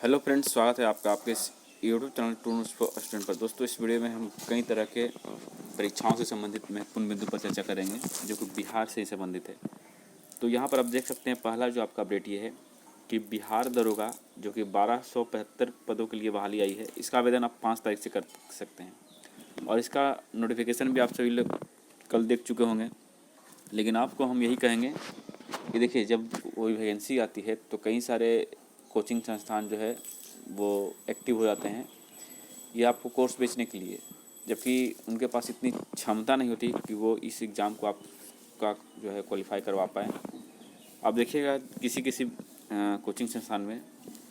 Hello friends, स्वागत है आपका आपके इस YouTube channel tours for student पर। दोस्तों, इस वीडियो में हम कई तरह के परीक्षाओं से संबंधित महत्वपूर्ण बिंदु पर चर्चा करेंगे जो कि बिहार से संबंधित है। तो यहाँ पर आप देख सकते हैं, पहला जो आपका अपडेट ये है कि बिहार दरोगा जो कि 1275 पदों के लिए बहाली आई है, इसका आवेदन आप 5 तारीख से कर सकते हैं और इसका नोटिफिकेशन भी आप सभी लोग कल देख चुके होंगे। लेकिन आपको हम यही कहेंगे कि देखिए, जब कोई वैकेंसी आती है तो कई सारे कोचिंग संस्थान जो है वो एक्टिव हो जाते हैं ये आपको कोर्स बेचने के लिए, जबकि उनके पास इतनी क्षमता नहीं होती कि वो इस एग्ज़ाम को आपका जो है क्वालिफाई करवा पाएँ। आप देखिएगा किसी किसी कोचिंग संस्थान में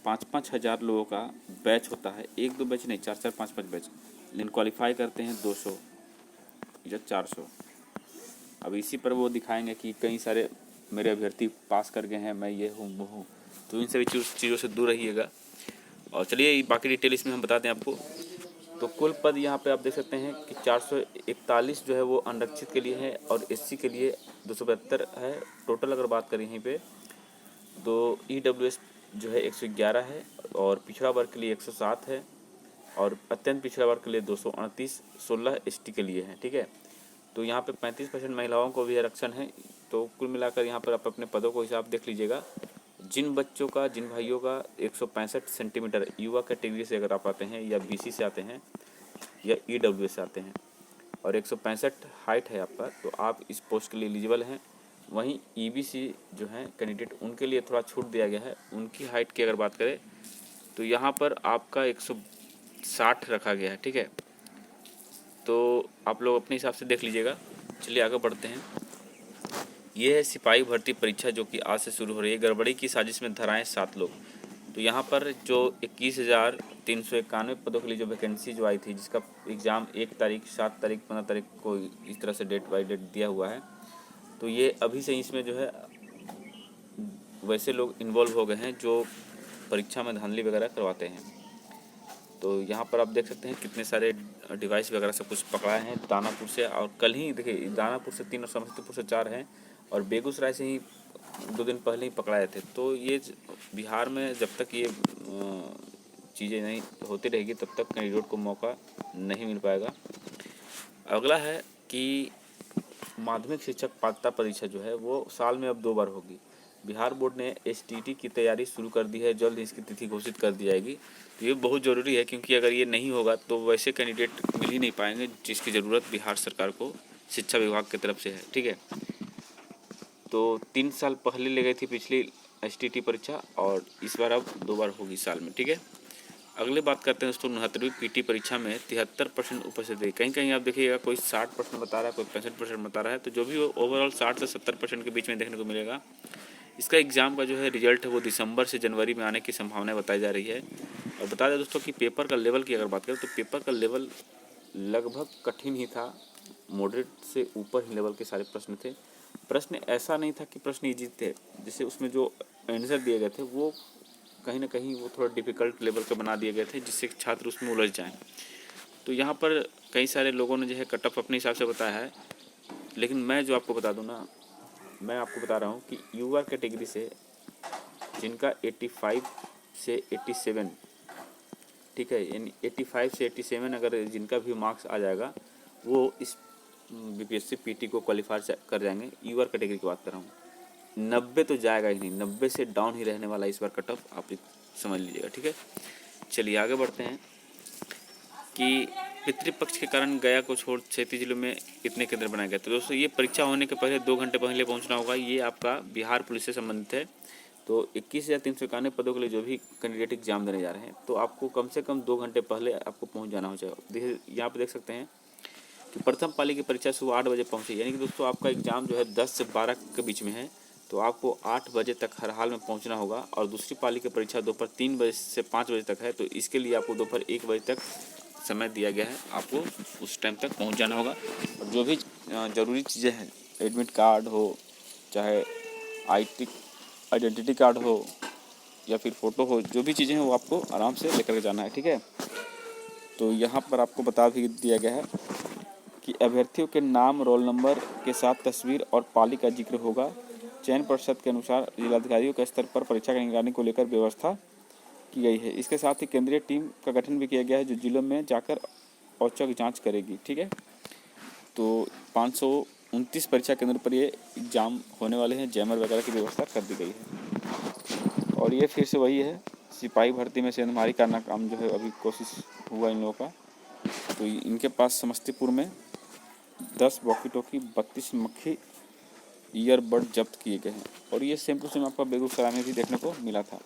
5-5 हज़ार लोगों का बैच होता है, 1-2 बैच नहीं, 4-4 5-5 बैच, लेकिन क्वालिफाई करते हैं 200 या 400। अब इसी पर वो दिखाएंगे कि कई सारे मेरे अभ्यर्थी पास कर गए हैं, मैं ये हूँ वो हूँ। तो इन सभी चीज़ों से दूर रहिएगा। और चलिए बाकी डिटेल इसमें हम बताते हैं आपको। तो कुल पद यहाँ पे आप देख सकते हैं कि 441 जो है वो अनरक्षित के लिए है और एससी के लिए 272 है। टोटल अगर बात करें यहीं पे तो ईडब्ल्यूएस जो है 111 है और पिछड़ा वर्ग के लिए 107 है और अत्यंत पिछड़ा वर्ग के लिए 238, 16 एसटी के लिए है। ठीक है, तो यहाँ पे 35% महिलाओं को भी आरक्षण है। तो कुल मिलाकर यहाँ पर आप अपने पदों को हिसाब देख लीजिएगा। जिन बच्चों का, जिन भाइयों का 165 सेंटीमीटर युवा कैटेगरी से अगर आप आते हैं या बीसी से आते हैं या ईडब्ल्यू से आते हैं और 165 हाइट है आपका, तो आप इस पोस्ट के लिए एलिजिबल हैं। वहीं ईबीसी जो हैं कैंडिडेट, उनके लिए थोड़ा छूट दिया गया है। उनकी हाइट की अगर बात करें तो यहाँ पर आपका 160 रखा गया है। ठीक है, तो आप लोग अपने हिसाब से देख लीजिएगा। चलिए आगे बढ़ते हैं। ये है सिपाही भर्ती परीक्षा जो कि आज से शुरू हो रही है। गड़बड़ी की साजिश में धराएं 7 लोग। तो यहाँ पर जो 21,391 पदों के लिए जो वैकेंसी जो आई थी, जिसका एग्ज़ाम 1 तारीख, 7 तारीख, 15 तारीख को इस तरह से डेट बाई डेट दिया हुआ है। तो ये अभी से इसमें जो है वैसे लोग इन्वॉल्व हो गए हैं जो परीक्षा में धांधली वगैरह करवाते हैं। तो यहाँ पर आप देख सकते हैं कितने सारे डिवाइस वगैरह सब कुछ पकड़ाए हैं दानापुर से। और कल ही देखिए, दानापुर से 3 और समस्तीपुर से 4 हैं और बेगूसराय से ही 2 दिन पहले ही पकड़ाए थे। तो ये बिहार में जब तक ये चीज़ें नहीं होती रहेगी तब तक कैंडिडेट को मौका नहीं मिल पाएगा। अगला है कि माध्यमिक शिक्षक पात्रता परीक्षा जो है वो साल में अब 2 बार होगी। बिहार बोर्ड ने एसटीटी की तैयारी शुरू कर दी है, जल्द ही इसकी तिथि घोषित कर दी जाएगी। तो ये बहुत ज़रूरी है क्योंकि अगर ये नहीं होगा तो वैसे कैंडिडेट मिल ही नहीं पाएंगे जिसकी ज़रूरत बिहार सरकार को शिक्षा विभाग की तरफ से है। ठीक है, तो 3 साल पहले ले गई थी पिछली एसटीटी परीक्षा और इस बार अब 2 बार होगी साल में। ठीक है, अगले बात करते हैं दोस्तों। 69वीं पीटी परीक्षा में 73% उपस्थित है। कहीं कहीं आप देखिएगा कोई 60% बता रहा है, कोई 65% बता रहा है। तो जो भी ओवरऑल 60 से 70% के बीच में देखने को मिलेगा। इसका एग्ज़ाम का जो है रिजल्ट है वो दिसंबर से जनवरी में आने की संभावना बताई जा रही है। और बता दें दोस्तों कि पेपर का लेवल की अगर बात करें तो पेपर का लेवल लगभग कठिन ही था, मॉडरेट से ऊपर ही लेवल के सारे प्रश्न थे। प्रश्न ऐसा नहीं था कि प्रश्न ईजी थे, जैसे उसमें जो आंसर दिए गए थे वो कहीं ना कहीं वो थोड़ा डिफ़िकल्ट लेवल के बना दिए गए थे जिससे छात्र उसमें उलझ जाएं। तो यहाँ पर कई सारे लोगों ने जो है कट ऑफ अपने हिसाब से बताया है, लेकिन मैं जो आपको बता दूँ ना, मैं आपको बता रहा हूँ कि युवा कैटेगरी से जिनका 85 से 87, ठीक है, यानी 85 से 87 अगर जिनका भी मार्क्स आ जाएगा वो इस बीपीएससी पीटी को क्वालिफाई कर जाएंगे। युवा कैटेगरी की बात कर रहा हूँ। 90 तो जाएगा ही नहीं, 90 से डाउन ही रहने वाला इस बार कट ऑफ, आप समझ लीजिएगा। ठीक है, चलिए आगे बढ़ते हैं कि पितृपक्ष के कारण गया को छोड़ 36 जिलों में कितने केंद्र बनाए गए। तो दोस्तों, ये परीक्षा होने के पहले 2 घंटे पहले पहुंचना होगा। ये आपका बिहार पुलिस से संबंधित है। तो 21,391 पदों के लिए जो भी कैंडिडेट एग्जाम देने जा रहे हैं तो आपको कम से कम 2 घंटे पहले आपको पहुंच जाना हो जाएगा। देखिए यहाँ पर देख सकते हैं कि प्रथम पाली की परीक्षा सुबह 8 बजे पहुँची, यानी कि दोस्तों आपका एग्ज़ाम जो है 10 से 12 के बीच में है। तो आपको 8 बजे तक हर हाल में पहुंचना होगा। और दूसरी पाली की परीक्षा दोपहर 3 बजे से 5 बजे तक है। तो इसके लिए आपको दोपहर 1 बजे तक समय दिया गया है, आपको उस टाइम तक पहुंच जाना होगा। और जो भी ज़रूरी चीज़ें हैं, एडमिट कार्ड हो, चाहे आइडेंटिटी कार्ड हो या फिर फ़ोटो हो, जो भी चीज़ें हैं वो आपको आराम से लेकर के जाना है। ठीक है, तो यहाँ पर आपको बता भी दिया गया है कि अभ्यर्थियों के नाम, रोल नंबर के साथ तस्वीर और पाली का जिक्र होगा। चयन परिषद के अनुसार जिलाधिकारियों के स्तर पर परीक्षा की निगरानी को लेकर व्यवस्था की गई है। इसके साथ ही केंद्रीय टीम का गठन भी किया गया है जो जिलों में जाकर औचक जांच करेगी। ठीक है, तो 529 परीक्षा केंद्र पर ये एग्ज़ाम होने वाले हैं। जैमर वगैरह की व्यवस्था कर दी गई है। और ये फिर से वही है, सिपाही भर्ती में सेंधमारी का नाकाम जो है अभी कोशिश हुआ इन लोगों का। तो इनके पास समस्तीपुर में 10 वॉकी टॉकी 32 मक्खी ईयरबड जब्त किए गए हैं। और ये सेम टू सेम आपका बेगूसराय में भी देखने को मिला था।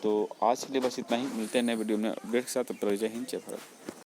तो आज के लिए बस इतना ही, मिलते हैं नए वीडियो में अपडेट के साथ। तब तक जय हिंद, जय भारत।